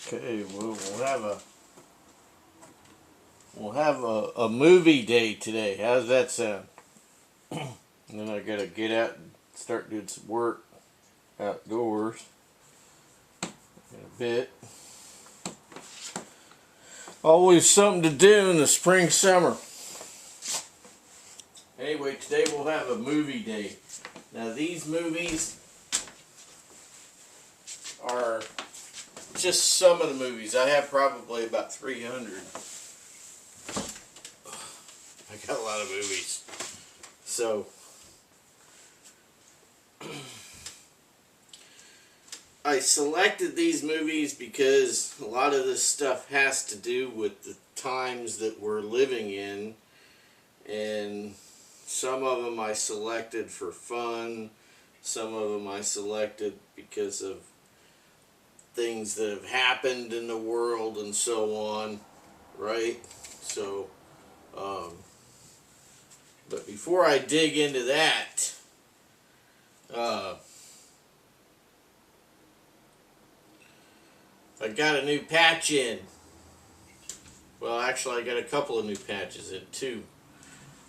Okay, we'll have a movie day today. How does that sound? And then I gotta get out and start doing some work outdoors in a bit. Always something to do in the spring summer. Anyway, today we'll have a movie day. Now these movies are just some of the movies. I have probably about 300. I got a lot of movies. So I selected these movies because a lot of this stuff has to do with the times that we're living in, and some of them I selected for fun, some of them I selected because of things that have happened in the world and so on, right? So, but before I dig into that, I got a new patch in. Well, actually, I got a couple of new patches in, too.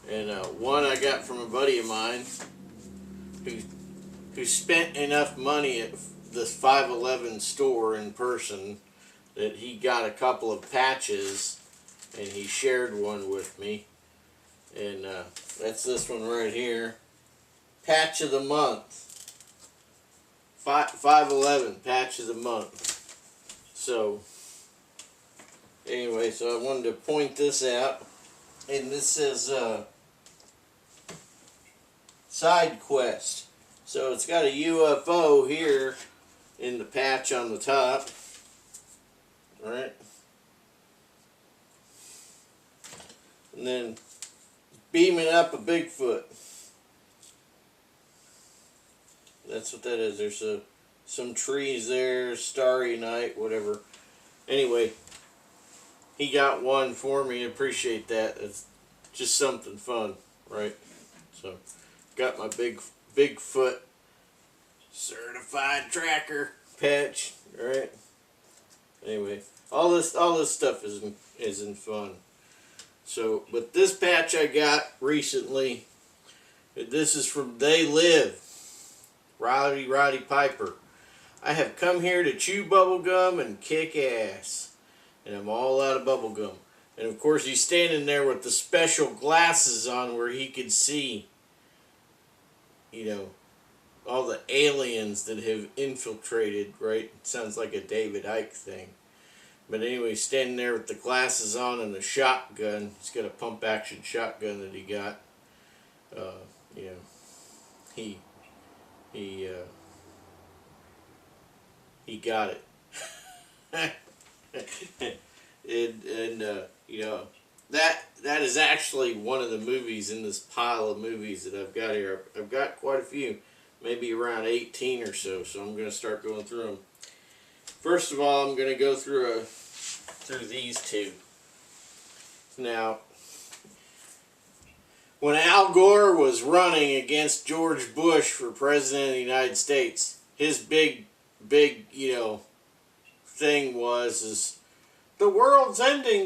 And one I got from a buddy of mine who spent enough money at this 511 store in person that he got a couple of patches, and he shared one with me. And that's this one right here. Patch of the month. 511 patch of the month. So, anyway, so I wanted to point this out. And this says side quest. So it's got a UFO here in the patch on the top. Right? And then beaming up a Bigfoot. That's what that is. There's some trees there, starry night, whatever. Anyway, he got one for me. Appreciate that. It's just something fun, right? So, got my Bigfoot certified tracker patch, right? Anyway, all this stuff isn't fun. So, but this patch I got recently. This is from They Live. Roddy Piper. I have come here to chew bubblegum and kick ass. And I'm all out of bubblegum. And of course he's standing there with the special glasses on where he could see, you know, all the aliens that have infiltrated, right? It sounds like a David Icke thing. But anyway, he's standing there with the glasses on and a shotgun. He's got a pump action shotgun that he got. You know, he got it. and you know, that is actually one of the movies in this pile of movies that I've got here. I've got quite a few, maybe around 18 or so. So I'm going to start going through them. First of all, I'm going to go through these two. Now, when Al Gore was running against George Bush for president of the United States, his big, you know, thing is the world's ending,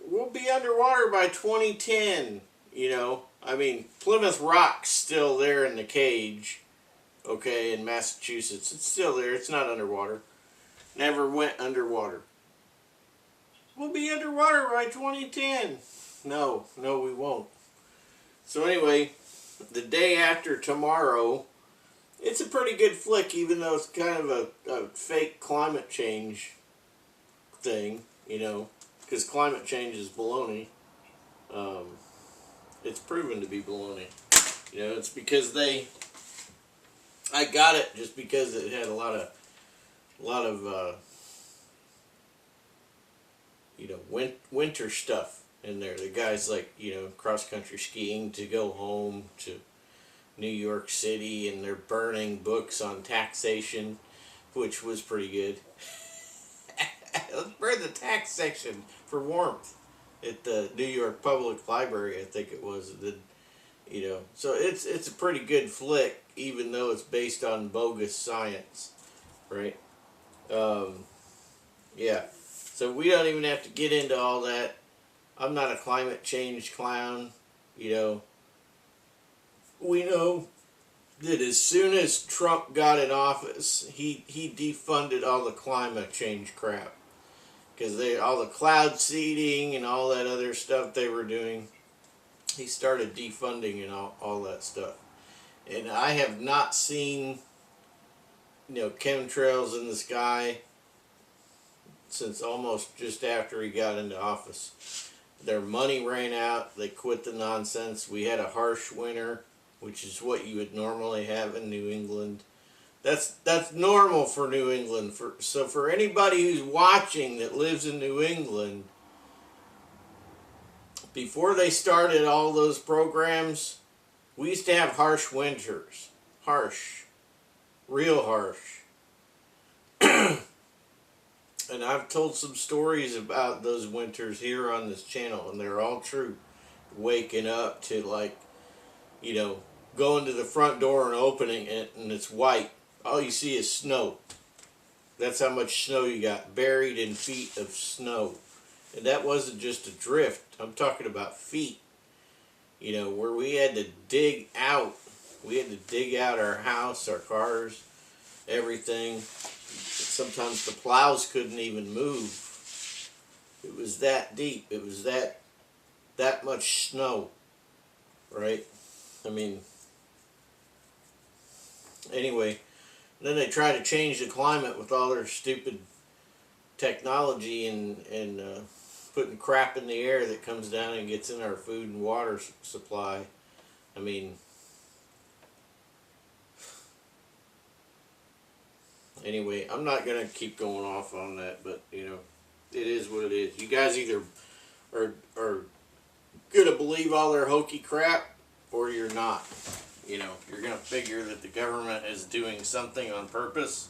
we'll be underwater by 2010, you know. I mean, Plymouth Rock's still there in the cage, okay, in Massachusetts. It's still there, it's not underwater. Never went underwater. We'll be underwater by 2010. No, we won't. So anyway, the day after tomorrow, it's a pretty good flick, even though it's kind of a fake climate change thing, you know, because climate change is baloney. It's proven to be baloney. You know, it's because I got it just because it had a lot of you know, winter stuff in there. The guys like, you know, cross-country skiing to go home to New York City, and they're burning books on taxation, which was pretty good. Let's burn the tax section for warmth at the New York Public Library, I think it was. You know, so it's a pretty good flick, even though it's based on bogus science, right? Yeah. So we don't even have to get into all that. I'm not a climate change clown. You know, we know that as soon as Trump got in office, he defunded all the climate change crap. Because all the cloud seeding and all that other stuff they were doing, he started defunding and all that stuff. And I have not seen, chemtrails in the sky since almost just after he got into office. Their money ran out. They quit the nonsense. We had a harsh winter, which is what you would normally have in New England. That's normal for New England. So for anybody who's watching that lives in New England, before they started all those programs, we used to have harsh winters. Harsh. Real harsh. And I've told some stories about those winters here on this channel, and they're all true. Waking up to, going to the front door and opening it, and it's white. All you see is snow. That's how much snow you got, buried in feet of snow. And that wasn't just a drift. I'm talking about feet. Where we had to dig out. We had to dig out our house, our cars, everything. Sometimes the plows couldn't even move. It was that deep. It was that much snow, right? I mean, anyway, then they try to change the climate with all their stupid technology and putting crap in the air that comes down and gets in our food and water supply. I mean, anyway, I'm not going to keep going off on that, but, it is what it is. You guys either are going to believe all their hokey crap, or you're not. You're going to figure that the government is doing something on purpose.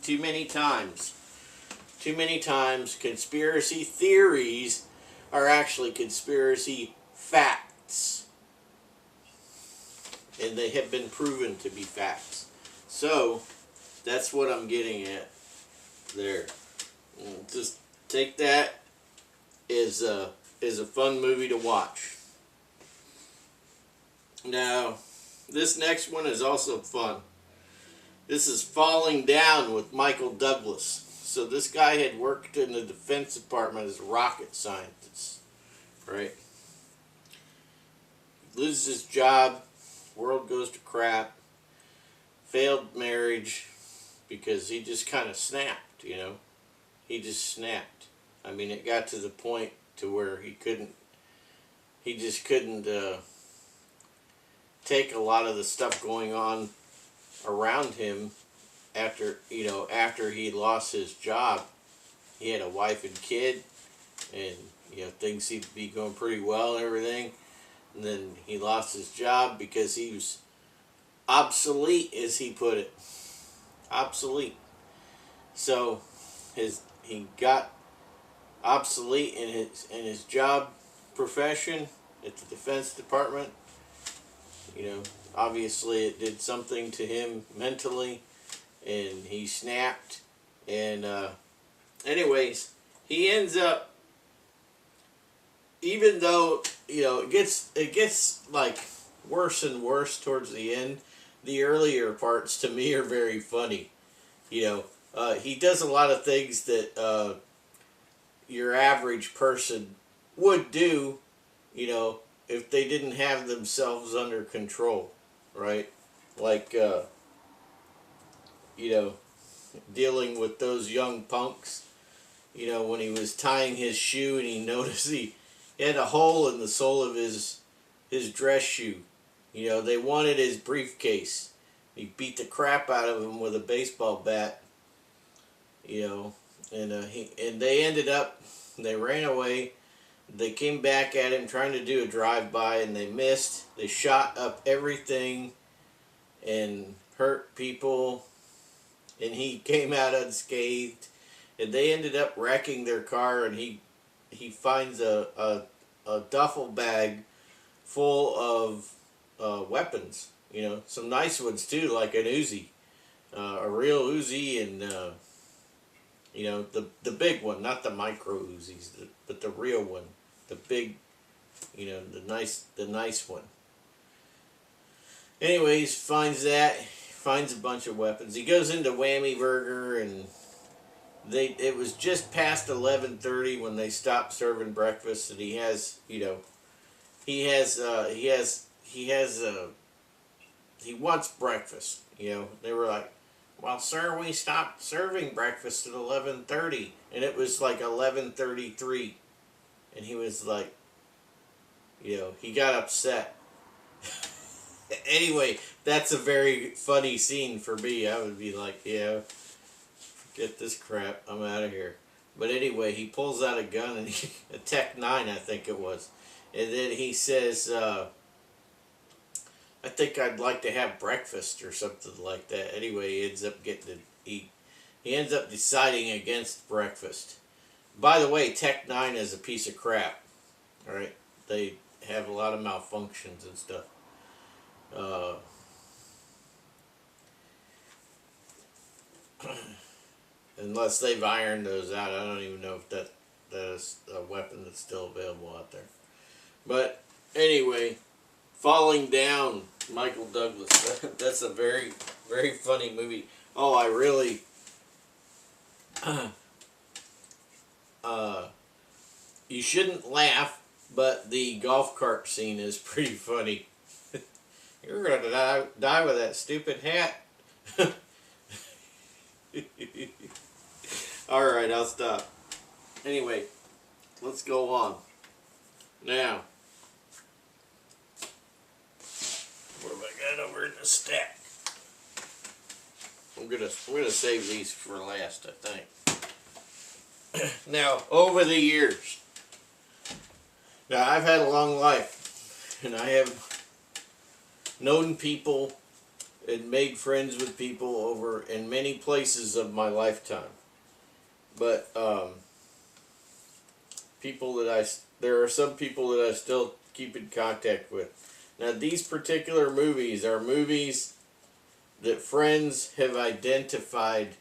Too many times, conspiracy theories are actually conspiracy facts. And they have been proven to be facts. So, that's what I'm getting at there. Just take that as a fun movie to watch. Now, this next one is also fun. This is Falling Down with Michael Douglas. So this guy had worked in the Defense Department as a rocket scientist, right? Loses his job, world goes to crap, failed marriage because he just kind of snapped, He just snapped. I mean, it got to the point to where he just couldn't take a lot of the stuff going on around him after he lost his job. He had a wife and kid, and things seemed to be going pretty well and everything. And then he lost his job because he was obsolete, as he put it. Obsolete. So he got obsolete in his job profession at the Defense Department. Obviously it did something to him mentally, and he snapped. And anyways, he ends up, even though it gets like worse and worse towards the end. The earlier parts to me are very funny. He does a lot of things that your average person would do, if they didn't have themselves under control, right? Like, dealing with those young punks, when he was tying his shoe and he noticed he had a hole in the sole of his dress shoe. They wanted his briefcase. He beat the crap out of him with a baseball bat, and they ended up, they ran away. They came back at him trying to do a drive-by, and they missed. They shot up everything and hurt people, and he came out unscathed. And they ended up wrecking their car, and he finds a duffel bag full of weapons. Some nice ones too, like an Uzi, a real Uzi, and You know, the big one, not the micro Uzis, but the real one, the big, you know, the nice one. Anyways, finds a bunch of weapons. He goes into Whammy Burger, and it was just past 11:30 when they stopped serving breakfast, and he has, you know, he wants breakfast. You know, they were like, "Well, sir, we stopped serving breakfast at 11:30," and it was like 11:33, and he was like, you know, he got upset. Anyway, that's a very funny scene for me. I would be like, yeah, forget this crap. I'm out of here. But anyway, he pulls out a gun, and a Tech 9, I think it was. And then he says, I think I'd like to have breakfast or something like that. Anyway, he ends up he ends up deciding against breakfast. By the way, Tech 9 is a piece of crap. Alright? They have a lot of malfunctions and stuff. Unless they've ironed those out, I don't even know if that is a weapon that's still available out there. But anyway, Falling Down, Michael Douglas. That's a very, very funny movie. Oh, I really... you shouldn't laugh, but the golf cart scene is pretty funny. You're going to die with that stupid hat. Alright, I'll stop. Anyway, let's go on. Now, what have I got over in the stack? I'm gonna save these for last, I think. Now, over the years, now I've had a long life, and I have known people and made friends with people over in many places of my lifetime. But there are some people that I still keep in contact with. Now, these particular movies are movies that friends have identified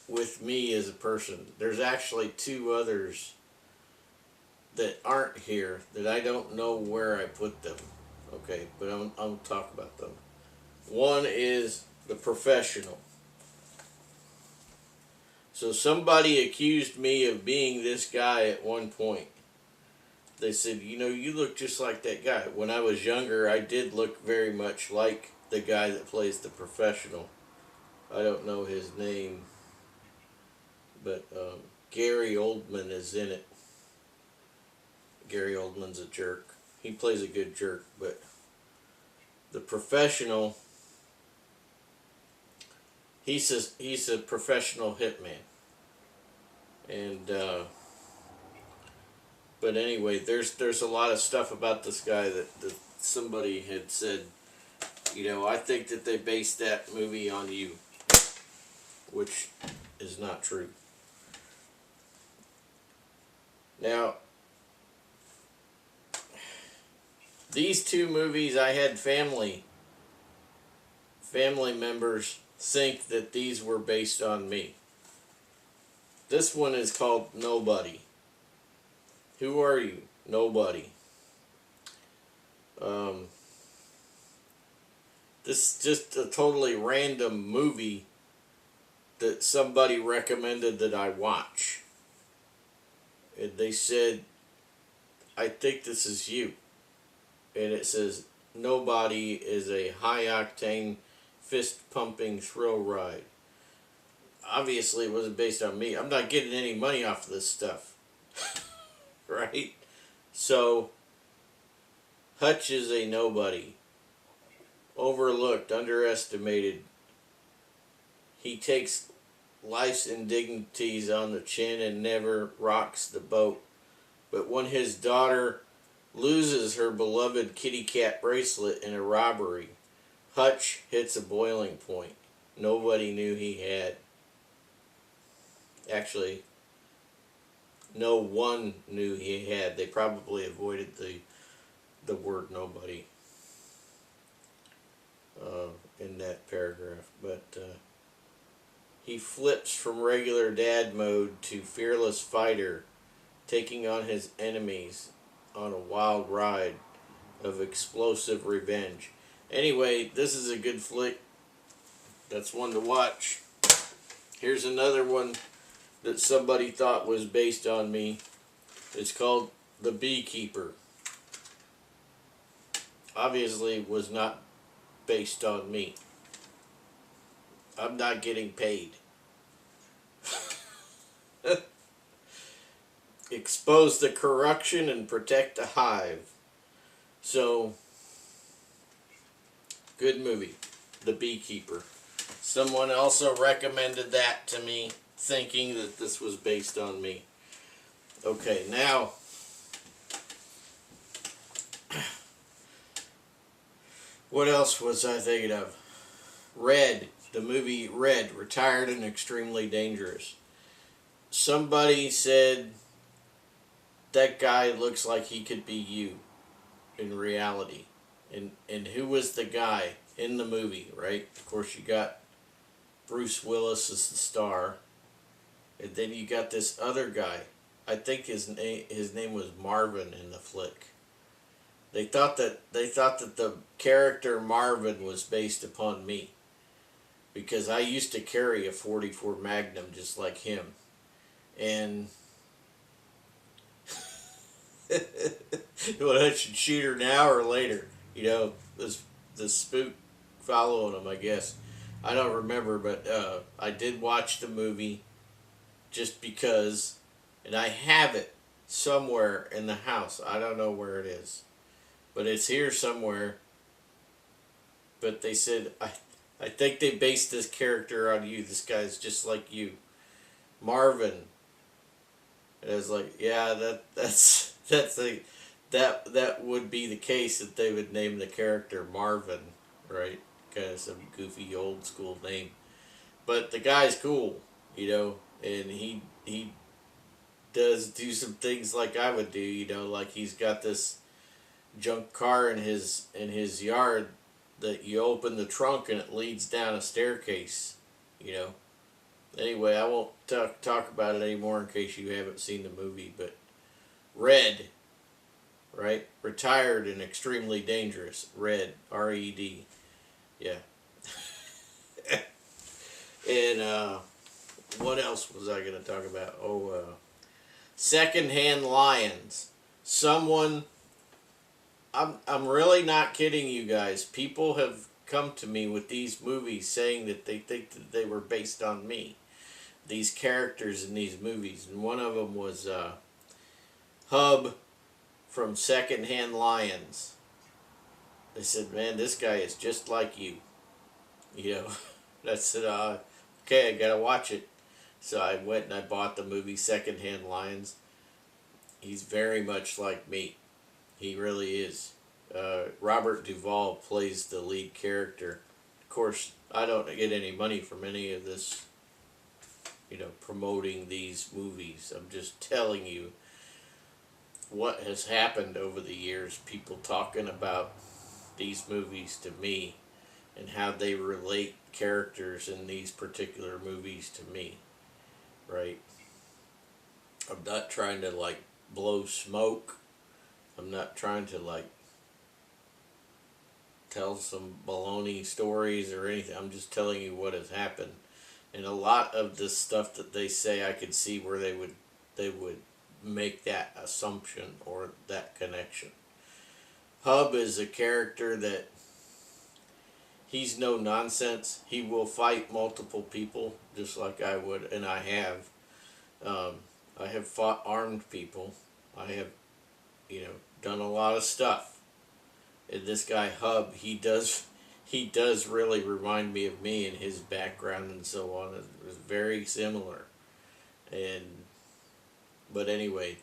with me as a person. There's actually two others that aren't here that I don't know where I put them. Okay, but I'll talk about them. One is The Professional. So somebody accused me of being this guy at one point. They said, you know, you look just like that guy. When I was younger, I did look very much like the guy that plays The Professional. I don't know his name, but Gary Oldman is in it. Gary Oldman's a jerk. He plays a good jerk, but The Professional, he's a professional hitman. And but anyway, there's a lot of stuff about this guy that somebody had said, you know, I think that they based that movie on you, which is not true. Now, these two movies, I had family members think that these were based on me. This one is called Nobody. Who are you? Nobody. This is just a totally random movie that somebody recommended that I watch. And they said, I think this is you. And it says, Nobody is a high-octane, fist-pumping thrill ride. Obviously, it wasn't based on me. I'm not getting any money off of this stuff. Right? So, Hutch is a nobody. Overlooked, underestimated. He takes life's indignities on the chin and never rocks the boat. But when his daughter loses her beloved kitty cat bracelet in a robbery, Hutch hits a boiling point nobody knew he had. Actually, no one knew he had. They probably avoided the word nobody in that paragraph. But he flips from regular dad mode to fearless fighter, taking on his enemies on a wild ride of explosive revenge. Anyway, this is a good flick. That's one to watch. Here's another one that somebody thought was based on me. It's called The Beekeeper. Obviously was not based on me. I'm not getting paid. Expose the corruption and protect the hive. So, good movie, The Beekeeper. Someone also recommended that to me, thinking that this was based on me. Okay, now, what else was I thinking of? Red, the movie Red, Retired and Extremely Dangerous. Somebody said that guy looks like he could be you in reality. And who was the guy in the movie, right? Of course, you got Bruce Willis as the star. And then you got this other guy. I think his name was Marvin in the flick. They thought that the character Marvin was based upon me, because I used to carry a .44 Magnum just like him. And well, I should shoot her now or later. You know, the spook following him, I guess. I don't remember, but I did watch the movie just because, and I have it somewhere in the house. I don't know where it is, but it's here somewhere. But they said, I think they based this character on you. This guy's just like you. Marvin. And I was like, yeah, that would be the case if they would name the character Marvin, right? Kind of some goofy old school name. But the guy's cool, you know, and he does do some things like I would do, you know, like he's got this junk car in his yard that you open the trunk and it leads down a staircase, you know. Anyway, I won't talk about it anymore in case you haven't seen the movie, but Red, right? Retired and Extremely Dangerous. Red, R-E-D. Yeah. And what else was I going to talk about? Secondhand Lions. Someone, I'm really not kidding you guys. People have come to me with these movies saying that they think that they were based on me. These characters in these movies. And one of them was Hub from Secondhand Lions. They said, man, this guy is just like you. You know, I said, okay, I gotta watch it. So I went and I bought the movie Secondhand Lions. He's very much like me. He really is. Robert Duvall plays the lead character. Of course, I don't get any money from any of this, you know, promoting these movies. I'm just telling you what has happened over the years. People talking about these movies to me and how they relate characters in these particular movies to me, right? I'm not trying to like blow smoke. I'm not trying to like tell some baloney stories or anything. I'm just telling you what has happened. And a lot of the stuff that they say, I could see where they would make that assumption or that connection. Hub is a character that he's no nonsense. He will fight multiple people just like I would, and I have. I have fought armed people. I have, you know, done a lot of stuff. And this guy Hub, he does really remind me of me and his background and so on. It was very similar. But anyway,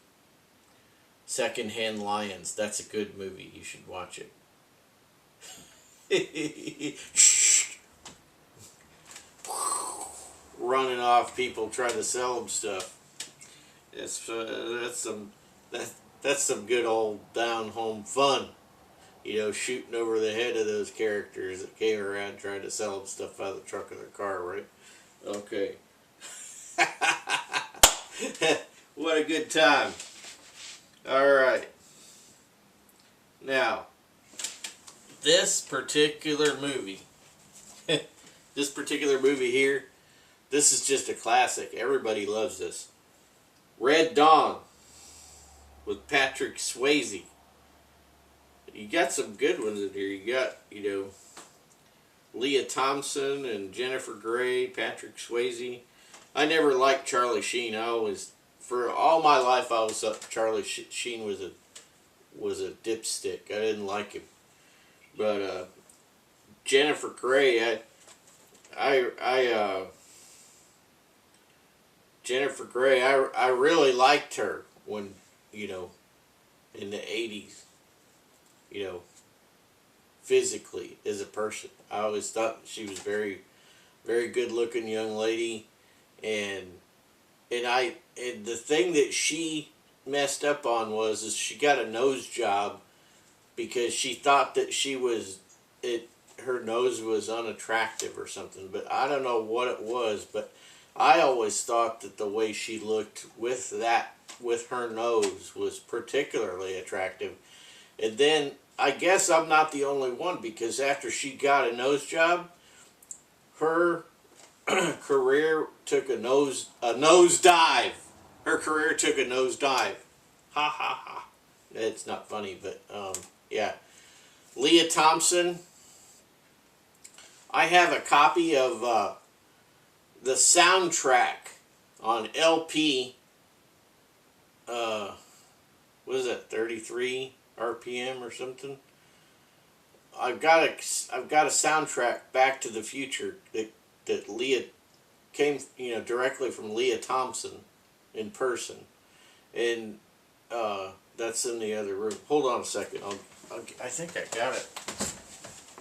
Secondhand Lions, that's a good movie. You should watch it. Running off people trying to sell them stuff. That's some good old down home fun. You know, shooting over the head of those characters that came around trying to sell them stuff out of the trunk of their car, right? Okay. What a good time. Alright. Now, this particular movie, here, this is just a classic. Everybody loves this. Red Dawn with Patrick Swayze. You got some good ones in here. You got, Leah Thompson and Jennifer Grey, Patrick Swayze. I never liked Charlie Sheen. For all my life, I always thought Charlie Sheen was a dipstick. I didn't like him. But Jennifer Grey, Jennifer Grey, I really liked her when, in the 80s, physically as a person. I always thought she was very, very good looking young lady, and the thing that she messed up on is she got a nose job because she thought that her nose was unattractive or something, but I don't know what it was, but I always thought that the way she looked with her nose was particularly attractive. And then I guess I'm not the only one, because after she got a nose job, her career took a nosedive. Her career took a nosedive. Ha ha ha. It's not funny, but yeah. Leah Thompson. I have a copy of the soundtrack on LP. What is that? 33 RPM or something. I've got a soundtrack, Back to the Future, that Leah came, directly from Leah Thompson in person, and that's in the other room. Hold on a second. I think I got it.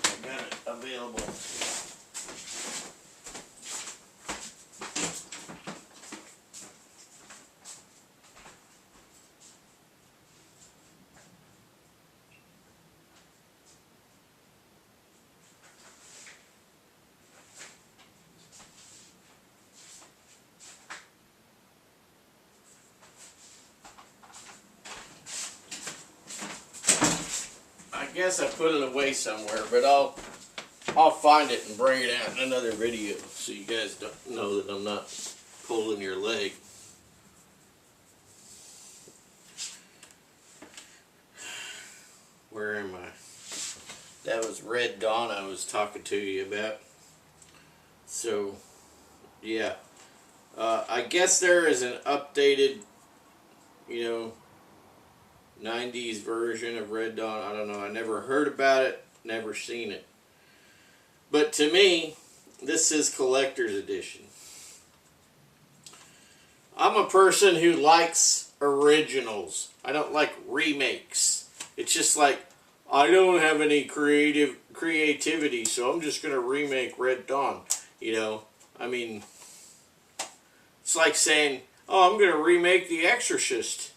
I got it available. I guess I put it away somewhere, but I'll find it and bring it out in another video so you guys don't know that I'm not pulling your leg. Where am I? That was Red Dawn I was talking to you about. So, yeah. I guess there is an updated, 90s version of Red Dawn. I don't know. I never heard about it, never seen it. But to me, this is collector's edition. I'm a person who likes originals. I don't like remakes. It's just like, I don't have any creativity, so I'm just going to remake Red Dawn. I mean, it's like saying, oh, I'm going to remake The Exorcist.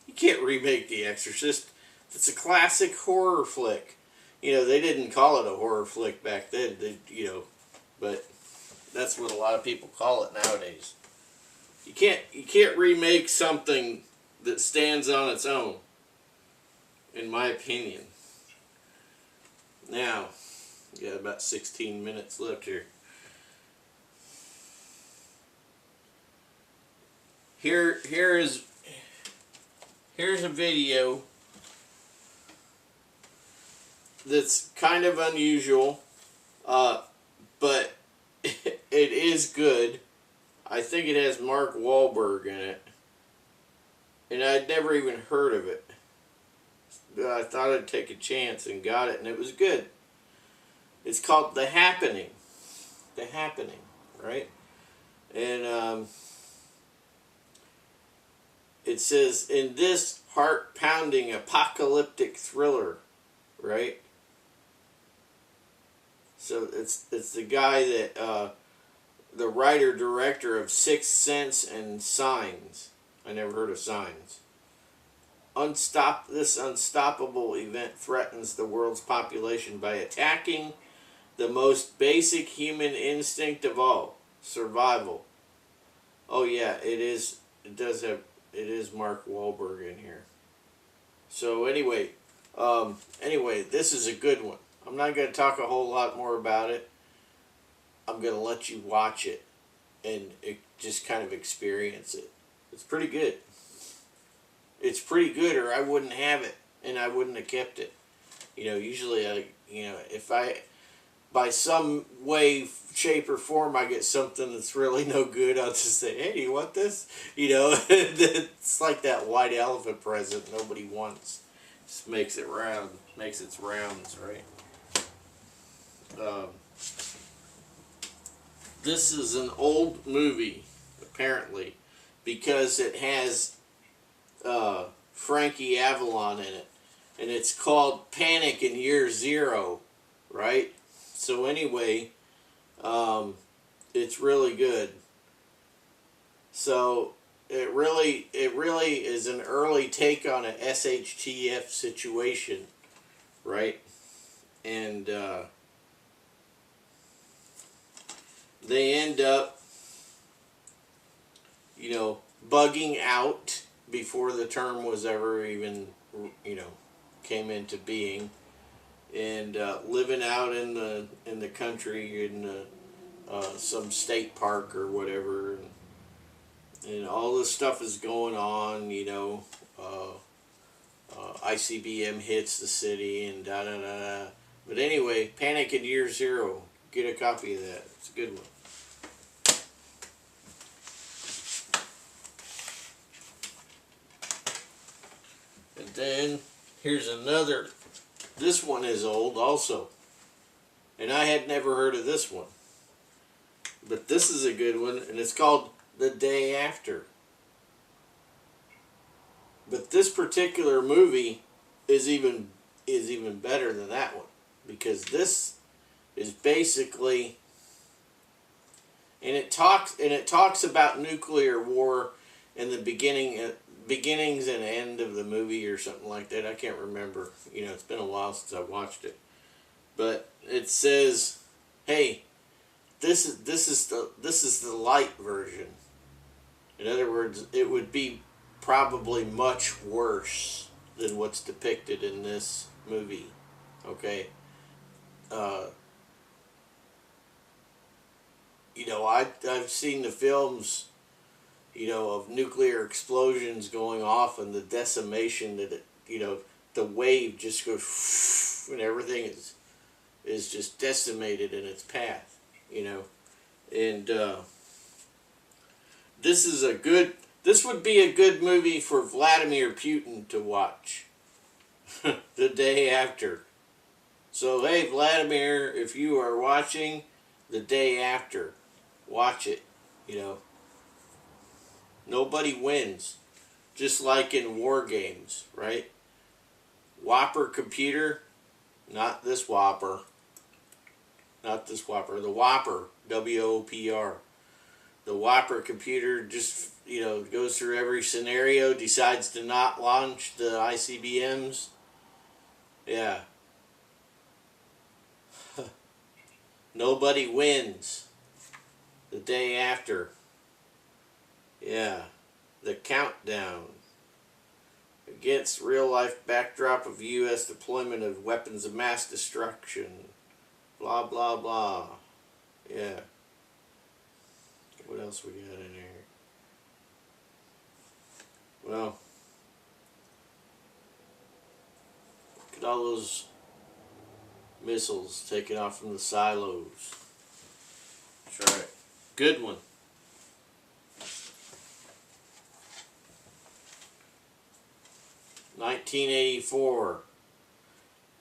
You can't remake The Exorcist. It's a classic horror flick. They didn't call it a horror flick back then, but that's what a lot of people call it nowadays. You can't remake something that stands on its own, in my opinion. Now, we got about 16 minutes left here. Here's a video that's kind of unusual, but it is good. I think it has Mark Wahlberg in it, and I'd never even heard of it. But I thought I'd take a chance and got it, and it was good. It's called The Happening. The Happening, right? And it says, in this heart-pounding apocalyptic thriller, right? So it's the guy that, the writer-director of Sixth Sense and Signs. I never heard of Signs. This unstoppable event threatens the world's population by attacking The most basic human instinct of all, survival. Oh yeah, it is. It does have. It is Mark Wahlberg in here. So anyway, this is a good one. I'm not going to talk a whole lot more about it. I'm going to let you watch it and just kind of experience it. It's pretty good. It's pretty good, or I wouldn't have it, and I wouldn't have kept it. Usually, if I, by some way, shape, or form, I get something that's really no good, I'll just say, hey, do you want this? It's like that white elephant present nobody wants. Just makes it round, makes its rounds, right? This is an old movie, apparently, because it has Frankie Avalon in it. And it's called Panic in Year Zero, right? So anyway, it's really good. So it really is an early take on a SHTF situation, right? And they end up, bugging out before the term was ever even, came into being, and living out in the country in some state park or whatever, and all this stuff is going on. ICBM hits the city and da da da da. But anyway, Panic in Year Zero. Get a copy of that. It's a good one. And then here's another. This one is old also. And I had never heard of this one. But this is a good one, and it's called The Day After. But this particular movie is even better than that one, because this is basically, and it talks about nuclear war in the beginnings and end of the movie or something like that. I can't remember. It's been a while since I watched it. But it says, "Hey, this is the light version." In other words, it would be probably much worse than what's depicted in this movie. Okay. I've seen the films, of nuclear explosions going off and the decimation that the wave just goes and everything is just decimated in its path, and this would be a good movie for Vladimir Putin to watch. The Day After. So hey, Vladimir, if you are watching The Day After, watch it. Nobody wins. Just like in war games, right? Whopper computer, not this Whopper. Not this Whopper. The Whopper, WOPR. The Whopper computer just, goes through every scenario, decides to not launch the ICBMs. Yeah. Nobody wins. The Day After. Yeah. The Countdown. Against real-life backdrop of U.S. deployment of weapons of mass destruction. Blah, blah, blah. Yeah. What else we got in here? Well, look at all those missiles taken off from the silos. That's right. Good one. $1984.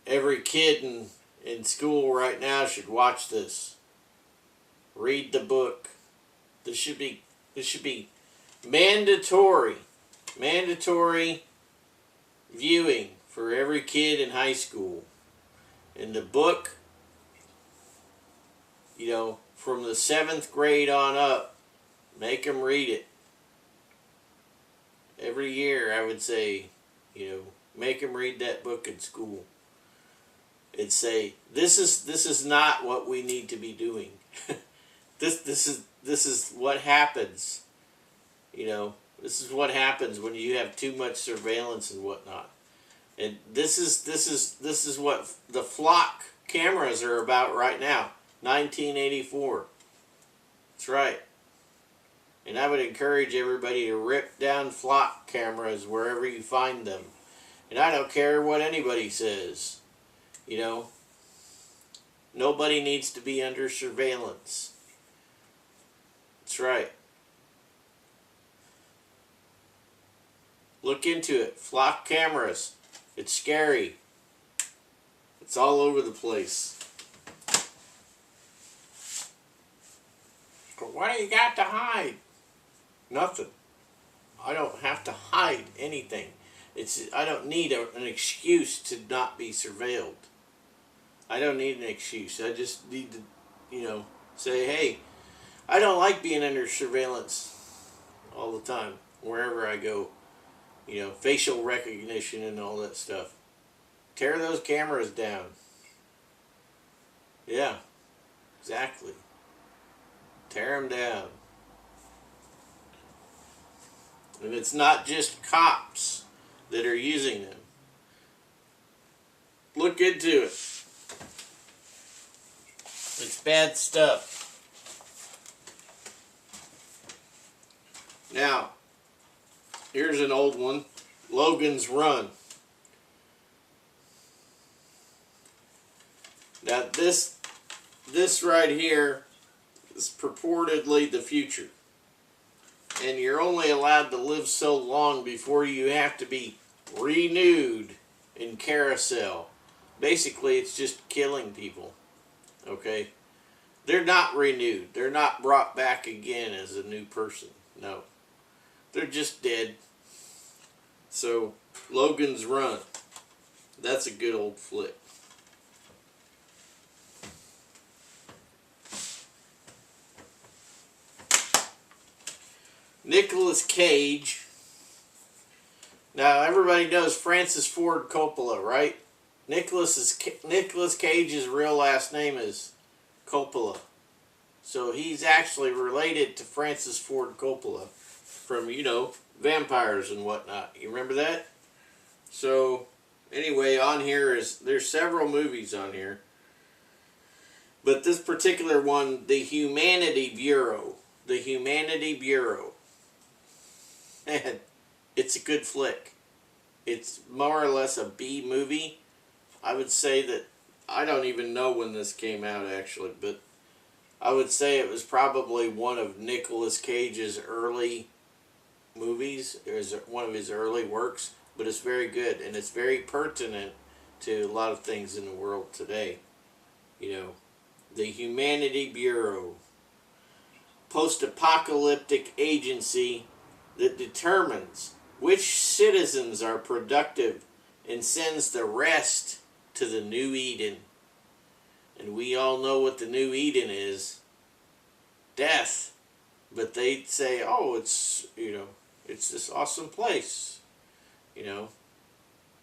Every kid in school right now should watch this. Read the book. This should be mandatory viewing for every kid in high school. In the book, from the 7th grade on up, make them read it. Every year, I would say, make them read that book in school. and say, this is not what we need to be doing. This is what happens. You know, this is what happens when you have too much surveillance and whatnot. And this is what the flock cameras are about right now. 1984. That's right. And I would encourage everybody to rip down flock cameras wherever you find them. And I don't care what anybody says. You know, nobody needs to be under surveillance. That's right. Look into it. Flock cameras. It's scary. It's all over the place. But what do you got to hide? Nothing. I don't have to hide anything. I don't need an excuse to not be surveilled. I don't need an excuse. I just need to, you know, say, hey, I don't like being under surveillance all the time, wherever I go. You know, facial recognition and all that stuff. Tear those cameras down. Yeah, exactly. Tear them down. And it's not just cops that are using them. Look into it. It's bad stuff. Now, here's an old one. Logan's Run. Now this right here is purportedly the future. And you're only allowed to live so long before you have to be renewed in carousel. Basically, it's just killing people. Okay? They're not renewed. They're not brought back again as a new person. No. They're just dead. So, Logan's Run. That's a good old flick. Nicolas Cage. Now, everybody knows Francis Ford Coppola, right? Nicolas Cage's real last name is Coppola. So he's actually related to Francis Ford Coppola from, you know, vampires and whatnot. You remember that? So, anyway, on here there's several movies on here. But this particular one, The Humanity Bureau. The Humanity Bureau. And it's a good flick. It's more or less a B movie. I would say that, I don't even know when this came out actually, but I would say it was probably one of Nicolas Cage's early movies. It was one of his early works, but it's very good, and it's very pertinent to a lot of things in the world today. You know, the Humanity Bureau, post-apocalyptic agency that determines which citizens are productive and sends the rest to the New Eden. And we all know what the New Eden is. Death. But they say, oh, it's, you know, it's this awesome place. You know.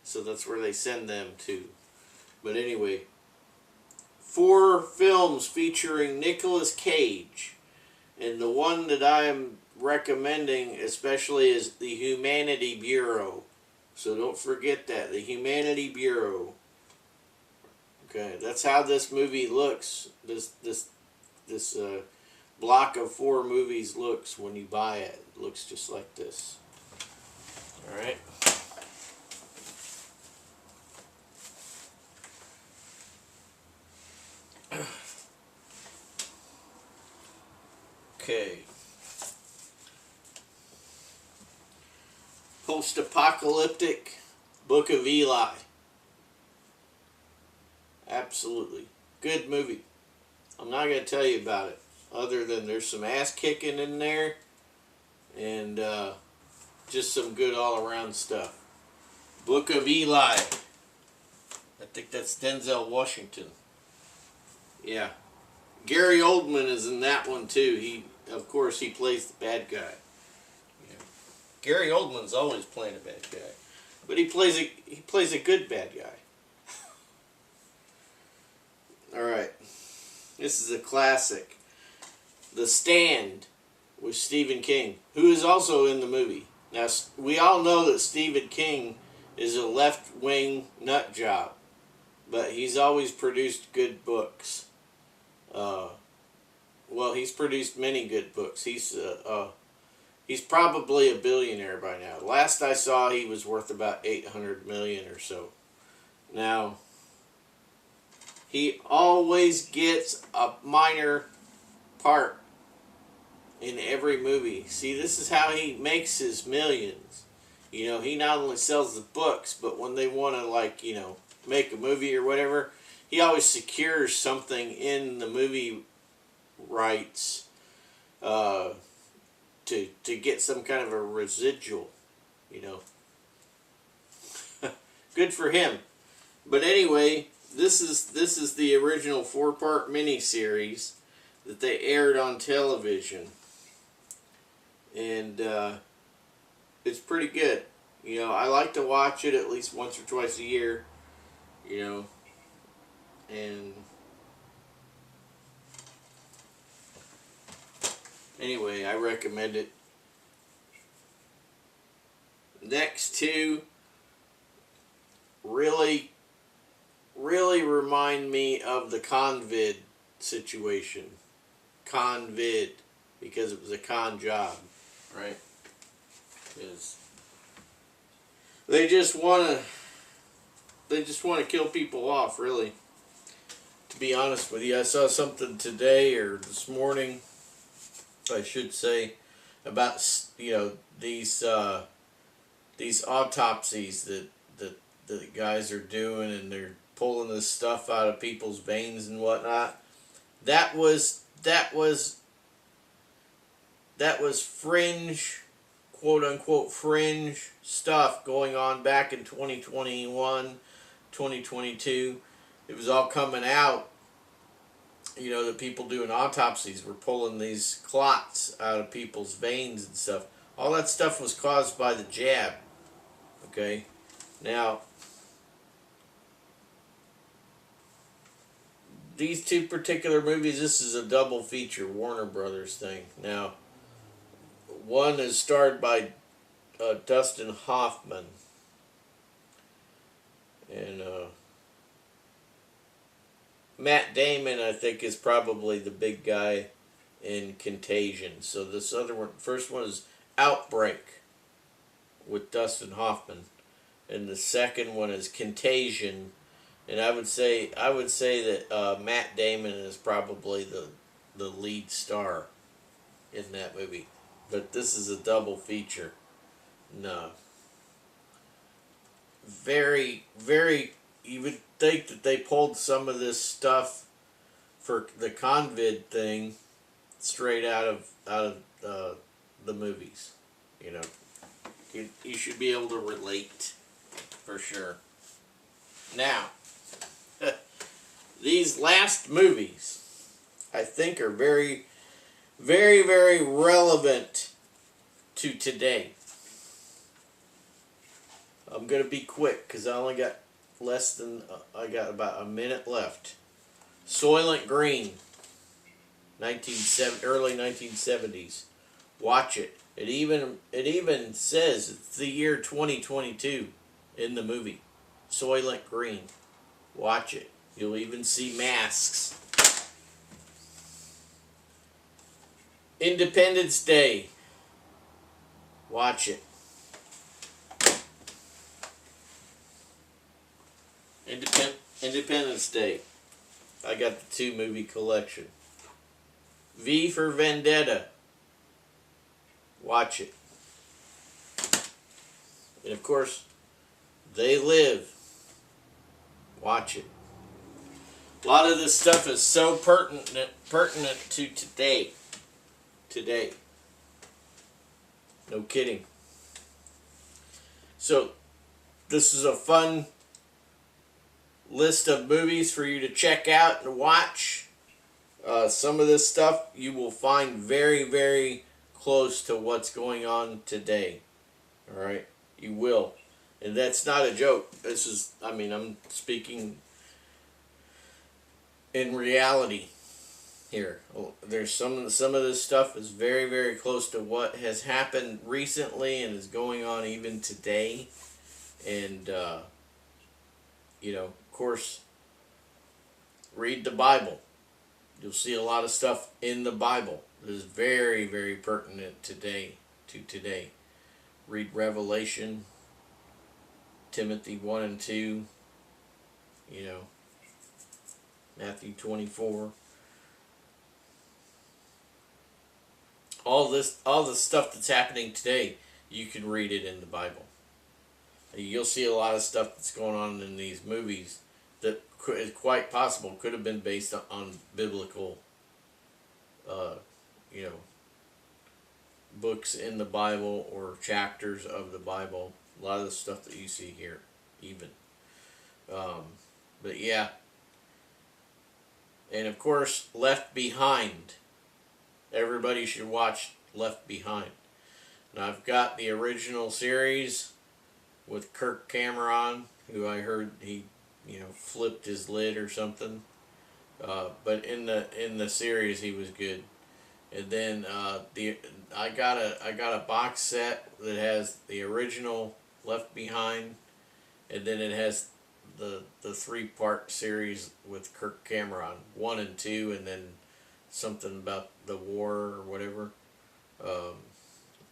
So that's where they send them to. But anyway, 4 films featuring Nicolas Cage. And the one that I am recommending especially is The Humanity Bureau. So don't forget that. The Humanity Bureau. Okay, that's how this movie looks. This block of 4 movies looks when you buy it. It looks just like this. Alright. Okay. Post-apocalyptic Book of Eli. Absolutely. Good movie. I'm not going to tell you about it, other than there's some ass kicking in there and just some good all-around stuff. Book of Eli. I think that's Denzel Washington. Yeah. Gary Oldman is in that one too. Of course, he plays the bad guy. Yeah. Gary Oldman's always playing a bad guy, but he plays a good bad guy. Alright. This is a classic. The Stand with Stephen King, who is also in the movie. Now, we all know that Stephen King is a left-wing nut job, but he's always produced good books. Well, he's produced many good books. He's probably a billionaire by now. Last I saw, he was worth about $800 million or so. Now, he always gets a minor part in every movie. See, this is how he makes his millions. You know, he not only sells the books, but when they want to, like, you know, make a movie or whatever, he always secures something in the movie rights to get some kind of a residual, you know. Good for him. But anyway, this is the original 4-part miniseries that they aired on television, and it's pretty good. You know, I like to watch it at least once or twice a year. You know, and anyway, I recommend it. Next two really remind me of the Convid situation. Convid, because it was a con job, right? Because they just want to kill people off, really. To be honest with you, I saw something today or this morning, I should say, about, you know, these autopsies that the guys are doing, and they're pulling this stuff out of people's veins and whatnot. That was fringe, quote unquote fringe stuff going on back in 2021, 2022. It was all coming out. You know, the people doing autopsies were pulling these clots out of people's veins and stuff. All that stuff was caused by the jab. Okay? Now, these two particular movies, this is a double feature Warner Brothers thing. Now, one is starred by Dustin Hoffman. And Matt Damon, I think, is probably the big guy in Contagion. So this other one, first one is Outbreak with Dustin Hoffman, and the second one is Contagion. And I would say that Matt Damon is probably the lead star in that movie. But this is a double feature. No. Very, very, you would think that they pulled some of this stuff for the Convid thing straight out of the movies. You know, you should be able to relate for sure. Now, these last movies, I think, are very, very, very relevant to today. I'm going to be quick because I only got I got about a minute left. Soylent Green, early 1970s. Watch it. It even says it's the year 2022 in the movie. Soylent Green. Watch it. You'll even see masks. Independence Day. Watch it. Independence Day. I got the 2-movie collection. V for Vendetta. Watch it. And of course, They Live. Watch it. A lot of this stuff is so pertinent to today. Today. No kidding. So, this is a fun list of movies for you to check out and watch. Some of this stuff you will find very, very close to what's going on today. Alright? You will. And that's not a joke. This is, I mean, I'm speaking in reality here. There's some of this stuff is very, very close to what has happened recently and is going on even today. And of course, read the Bible. You'll see a lot of stuff in the Bible that is very, very pertinent today. Read Revelation, Timothy 1 and 2, Matthew 24. All the stuff that's happening today, you can read it in the Bible. You'll see a lot of stuff that's going on in these movies that is quite possible could have been based on biblical, you know, books in the Bible or chapters of the Bible. A lot of the stuff that you see here, even. But yeah. And of course, Left Behind. Everybody should watch Left Behind. Now, I've got the original series with Kirk Cameron, who I heard he, flipped his lid or something. But in the series, he was good. And then I got a box set that has the original Left Behind, and then it has the 3-part series with Kirk Cameron, 1 and 2, and then something about the war or whatever.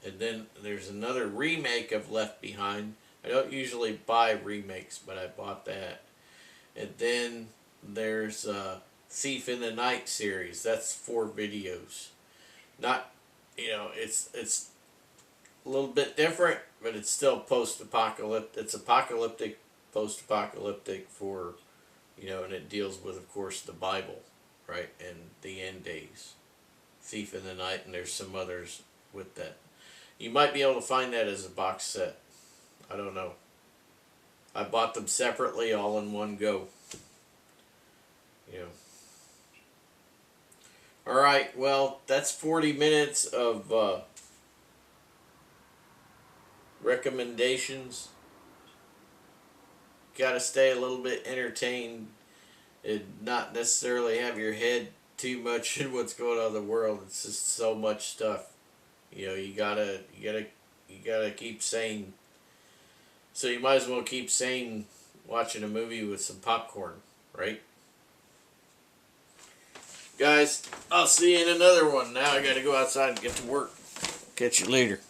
And then there's another remake of Left Behind. I don't usually buy remakes, but I bought that. And then there's Thief in the Night series. That's 4 videos. Not, it's a little bit different, but it's still post-apocalyptic. It's apocalyptic, post-apocalyptic for, and it deals with, of course, the Bible, right, and the end days. Thief in the Night, and there's some others with that. You might be able to find that as a box set. I don't know. I bought them separately, all in one go. Alright, well, that's 40 minutes of recommendations. Gotta stay a little bit entertained and not necessarily have your head too much in what's going on in the world. It's just so much stuff. You gotta keep sane. So you might as well keep sane watching a movie with some popcorn, right? Guys, I'll see you in another one. Now I gotta go outside and get to work. Catch you later.